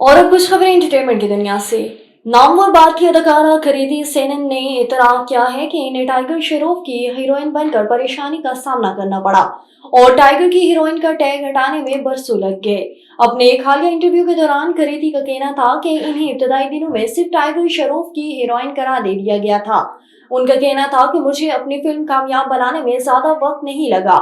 और अब कुछ खबरें एंटरटेनमेंट की दुनिया से। नामवर भारतीय अदाकारा कृति सेनन ने इतराफ़ किया है कि इन्हें टाइगर श्रॉफ की हीरोइन बनकर परेशानी का सामना करना पड़ा और टाइगर की हीरोइन का टैग हटाने में बरसों लग गए। अपने एक हालिया इंटरव्यू के दौरान कृति का कहना था कि इन्हें इब्तदाई दिनों में सिर्फ टाइगर श्रॉफ की हीरोइन करार दे दिया गया था। उनका कहना था कि मुझे अपनी फिल्म कामयाब बनाने में ज्यादा वक्त नहीं लगा।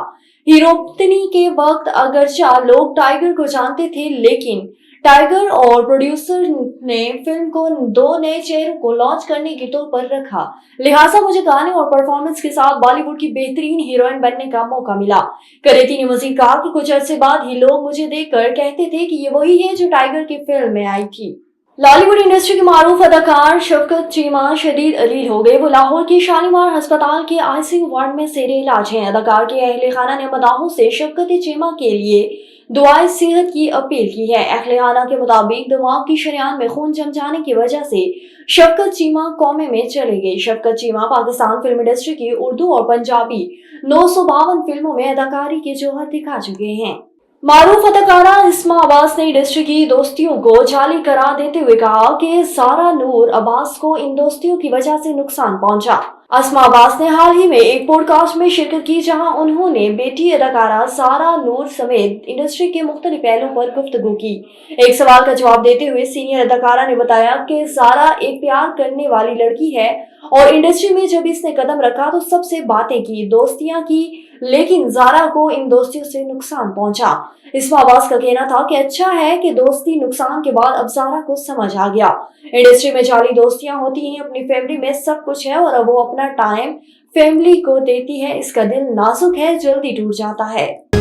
हीरोपनी के वक्त अगरचा लोग टाइगर को जानते थे, लेकिन टाइगर और प्रोड्यूसर ने फिल्म को दो नए चेहरों को लॉन्च करने के तौर पर रखा, लिहाजा मुझे गाने और परफॉर्मेंस के साथ बॉलीवुड की बेहतरीन हीरोइन बनने का मौका मिला। कृति ने मजीद कहा कि कुछ अरसे बाद ही लोग मुझे देखकर कहते थे कि ये वही है जो टाइगर की फिल्म में आई थी। लॉलीवुड इंडस्ट्री के मारूफ अदाकार शफकत चीमा शदीद अलील हो गए। वो लाहौर के शालीमार अस्पताल के आईसीयू वार्ड में जेर इलाज हैं। अदाकार के अहले खाना ने मदाहों से शफकत चीमा के लिए दुआए सेहत की अपील की है। अहले खाना के मुताबिक दिमाग की शरेआन में खून जम जाने की वजह से शफकत चीमा कोमे में चले गए। शफकत चीमा पाकिस्तान फिल्म इंडस्ट्री की उर्दू और पंजाबी 952 फिल्मों में अदाकारी के जौहर दिखा चुके हैं। मारूफ अदाकारा इस्मा अब्बास ने इंडस्ट्री की दोस्तियों को जाली करार देते हुए कहा कि सारा नूर अब्बास को इन दोस्तियों की वजह से नुकसान पहुंचा। अस्मा अब्बास ने हाल ही में एक पॉडकास्ट में शिरकत की, जहां उन्होंने बेटी अदाकारा सारा नूर समेत इंडस्ट्री के मुख्तलिफ पहलुओं पर गुफ्तगू की। एक सवाल का जवाब देते हुए सीनियर अदाकारा ने बताया कि सारा एक प्यार करने वाली लड़की है और इंडस्ट्री में जब इसने कदम रखा तो सबसे बातें की, दोस्तियां की, लेकिन जारा को इन दोस्तियों से नुकसान पहुंचा। इस्मा अब्बास का कहना था कि अच्छा है कि दोस्ती नुकसान के बाद अब जारा को समझ आ गया। इंडस्ट्री में जाली दोस्तियां होती हैं, अपनी फैमिली में सब कुछ है और अब वो अपना टाइम फैमिली को देती है। इसका दिल नाजुक है, जल्दी टूट जाता है।